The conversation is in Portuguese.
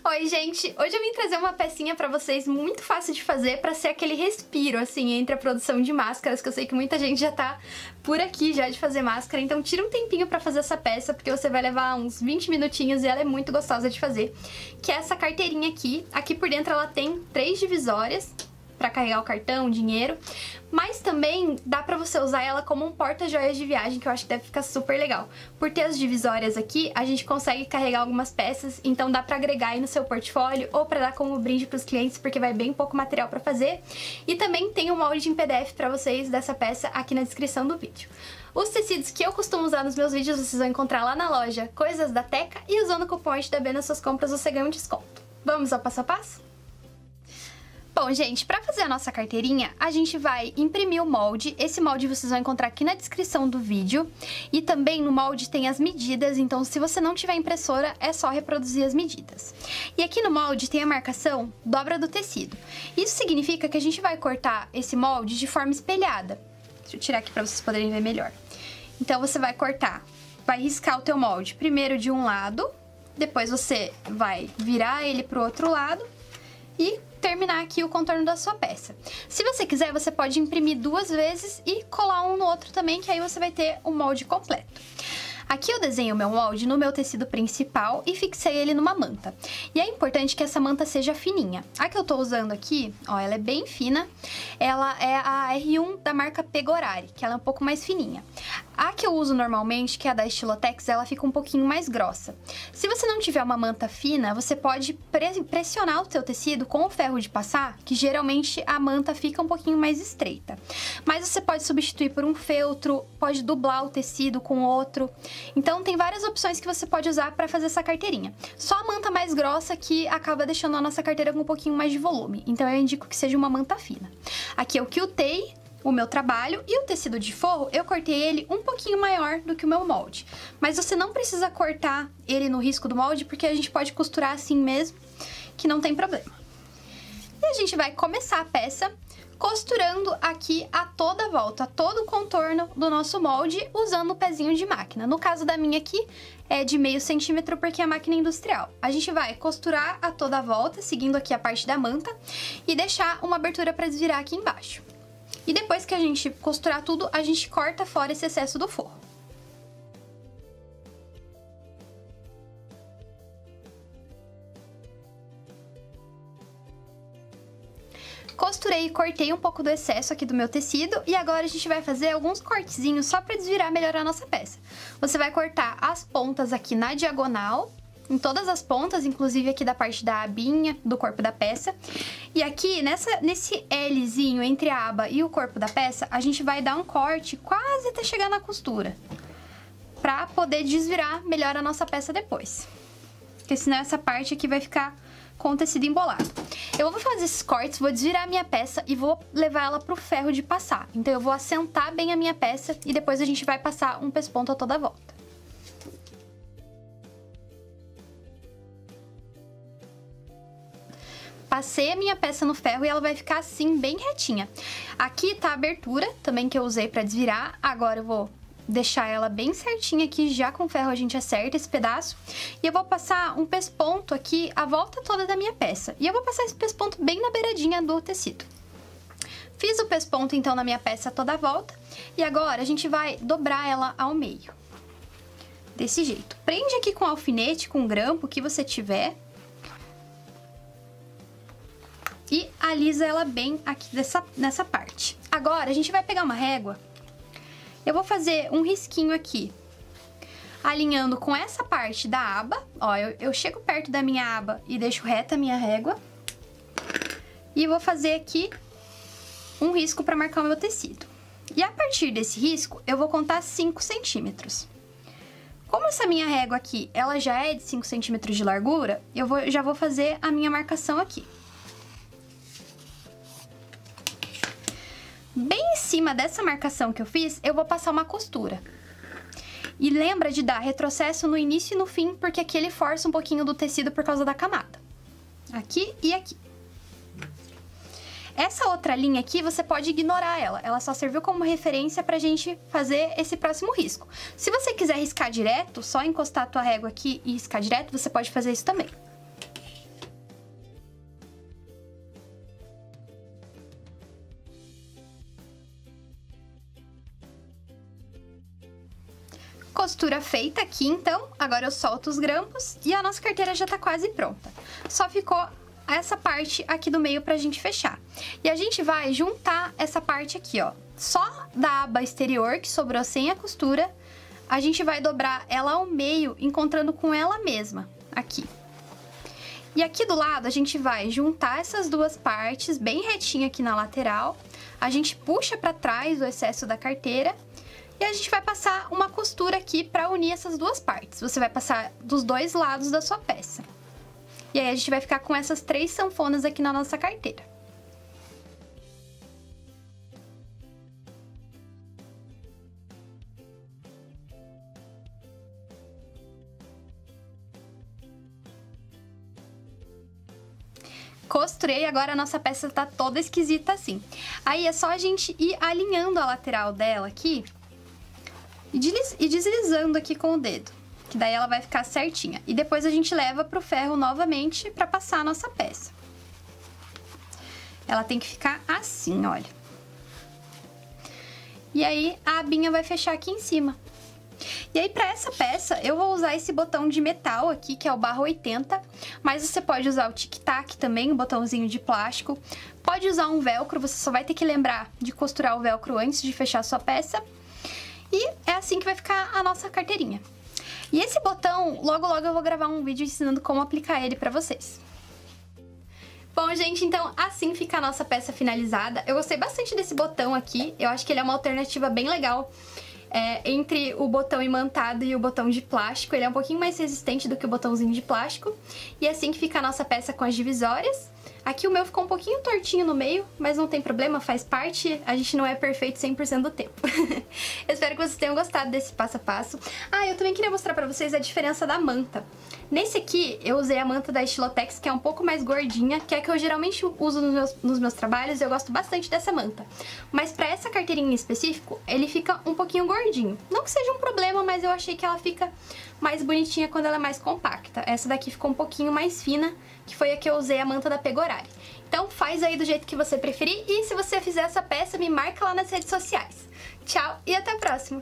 Oi, gente! Hoje eu vim trazer uma pecinha pra vocês muito fácil de fazer pra ser aquele respiro, assim, entre a produção de máscaras, que eu sei que muita gente já tá por aqui já de fazer máscara, então tira um tempinho pra fazer essa peça, porque você vai levar uns 20 minutinhos e ela é muito gostosa de fazer, que é essa carteirinha aqui. Aqui por dentro ela tem 3 divisórias pra carregar o cartão, o dinheiro, mas também dá pra você usar ela como um porta-joias de viagem, que eu acho que deve ficar super legal. Por ter as divisórias aqui, a gente consegue carregar algumas peças, então dá pra agregar aí no seu portfólio ou pra dar como brinde pros clientes, porque vai bem pouco material pra fazer. E também tem um molde em PDF pra vocês dessa peça aqui na descrição do vídeo. Os tecidos que eu costumo usar nos meus vídeos vocês vão encontrar lá na loja Coisas da Teca, e usando o cupom SDB nas suas compras você ganha um desconto. Vamos ao passo a passo? Bom, gente, para fazer a nossa carteirinha, a gente vai imprimir o molde. Esse molde vocês vão encontrar aqui na descrição do vídeo. E também no molde tem as medidas, então se você não tiver impressora, é só reproduzir as medidas. E aqui no molde tem a marcação dobra do tecido. Isso significa que a gente vai cortar esse molde de forma espelhada. Deixa eu tirar aqui para vocês poderem ver melhor. Então você vai cortar, vai riscar o teu molde primeiro de um lado, depois você vai virar ele pro outro lado e terminar aqui o contorno da sua peça. Se você quiser, você pode imprimir 2 vezes e colar um no outro também, que aí você vai ter o molde completo. Aqui eu desenho o meu molde no meu tecido principal e fixei ele numa manta. E é importante que essa manta seja fininha. A que eu tô usando aqui, ó, ela é bem fina. Ela é a R1 da marca Pegorari, que ela é um pouco mais fininha. A que eu uso normalmente, que é a da Estilotex, ela fica um pouquinho mais grossa. Se você não tiver uma manta fina, você pode pressionar o seu tecido com o ferro de passar, que geralmente a manta fica um pouquinho mais estreita. Mas você pode substituir por um feltro, pode dublar o tecido com outro. Então tem várias opções que você pode usar para fazer essa carteirinha. Só a manta mais grossa que acaba deixando a nossa carteira com um pouquinho mais de volume. Então eu indico que seja uma manta fina. Aqui eu quiltei o meu trabalho e o tecido de forro eu cortei ele um pouquinho maior do que o meu molde. Mas você não precisa cortar ele no risco do molde, porque a gente pode costurar assim mesmo, que não tem problema. E a gente vai começar a peça costurando aqui a toda volta, todo o contorno do nosso molde, usando o pezinho de máquina. No caso da minha aqui, é de meio centímetro, porque é máquina industrial. A gente vai costurar a toda a volta, seguindo aqui a parte da manta, e deixar uma abertura para desvirar aqui embaixo. E depois que a gente costurar tudo, a gente corta fora esse excesso do forro. Costurei e cortei um pouco do excesso aqui do meu tecido e agora a gente vai fazer alguns cortezinhos só para desvirar melhor a nossa peça. Você vai cortar as pontas aqui na diagonal, em todas as pontas, inclusive aqui da parte da abinha do corpo da peça. E aqui, nesse Lzinho entre a aba e o corpo da peça, a gente vai dar um corte quase até chegar na costura, pra poder desvirar melhor a nossa peça depois. Porque senão essa parte aqui vai ficar com o tecido embolado. Eu vou fazer esses cortes, vou desvirar a minha peça e vou levar ela pro ferro de passar. Então eu vou assentar bem a minha peça e depois a gente vai passar um pesponto a toda a volta. Passei a minha peça no ferro e ela vai ficar assim, bem retinha. Aqui tá a abertura, também que eu usei pra desvirar. Agora eu vou deixar ela bem certinha aqui, já com ferro a gente acerta esse pedaço. E eu vou passar um pesponto aqui a volta toda da minha peça. E eu vou passar esse pesponto bem na beiradinha do tecido. Fiz o pesponto então na minha peça toda a volta. E agora a gente vai dobrar ela ao meio. Desse jeito. Prende aqui com alfinete, com grampo, o que você tiver. E alisa ela bem aqui nessa parte. Agora a gente vai pegar uma régua. Eu vou fazer um risquinho aqui, alinhando com essa parte da aba. Ó, eu chego perto da minha aba e deixo reta a minha régua. E vou fazer aqui um risco para marcar o meu tecido. E a partir desse risco, eu vou contar 5 centímetros. Como essa minha régua aqui, ela já é de 5 centímetros de largura, já vou fazer a minha marcação aqui. Bem em cima dessa marcação que eu fiz, eu vou passar uma costura. E lembra de dar retrocesso no início e no fim, porque aqui ele força um pouquinho do tecido por causa da camada. Aqui e aqui. Essa outra linha aqui, você pode ignorar ela só serviu como referência pra gente fazer esse próximo risco. Se você quiser riscar direto, só encostar a tua régua aqui e riscar direto, você pode fazer isso também. costura feita aqui, então. Agora eu solto os grampos e a nossa carteira já tá quase pronta. Só ficou essa parte aqui do meio pra gente fechar. E a gente vai juntar essa parte aqui, ó. Só da aba exterior, que sobrou sem a costura, a gente vai dobrar ela ao meio, encontrando com ela mesma, aqui. E aqui do lado, a gente vai juntar essas duas partes, bem retinha aqui na lateral. A gente puxa pra trás o excesso da carteira e a gente vai passar uma costura aqui pra unir essas duas partes. Você vai passar dos dois lados da sua peça. E aí a gente vai ficar com essas 3 sanfonas aqui na nossa carteira. Costurei, agora a nossa peça tá toda esquisita assim. Aí é só a gente ir alinhando a lateral dela aqui e deslizando aqui com o dedo, que daí ela vai ficar certinha. E depois a gente leva pro ferro novamente pra passar a nossa peça. Ela tem que ficar assim, olha. E aí a abinha vai fechar aqui em cima. E aí, pra essa peça, eu vou usar esse botão de metal aqui, que é o barra 80, mas você pode usar o tic-tac também, um botãozinho de plástico. Pode usar um velcro, você só vai ter que lembrar de costurar o velcro antes de fechar a sua peça. E é assim que vai ficar a nossa carteirinha. E esse botão, logo logo eu vou gravar um vídeo ensinando como aplicar ele pra vocês. Bom, gente, então assim fica a nossa peça finalizada. Eu gostei bastante desse botão aqui, eu acho que ele é uma alternativa bem legal. Entre o botão imantado e o botão de plástico, ele é um pouquinho mais resistente do que o botãozinho de plástico. E é assim que fica a nossa peça com as divisórias. Aqui o meu ficou um pouquinho tortinho no meio, mas não tem problema, faz parte, a gente não é perfeito 100% do tempo. Eu espero que vocês tenham gostado desse passo a passo. Ah, eu também queria mostrar pra vocês a diferença da manta. Nesse aqui, eu usei a manta da Estilotex, que é um pouco mais gordinha, que é a que eu geralmente uso nos meus trabalhos, e eu gosto bastante dessa manta. Mas pra essa carteirinha em específico, ele fica um pouquinho gordinho. Não que seja um problema, mas eu achei que ela fica mais bonitinha quando ela é mais compacta. Essa daqui ficou um pouquinho mais fina, que foi a que eu usei, a manta da Pegorari. Então faz aí do jeito que você preferir, e se você fizer essa peça, me marca lá nas redes sociais. Tchau e até a próxima!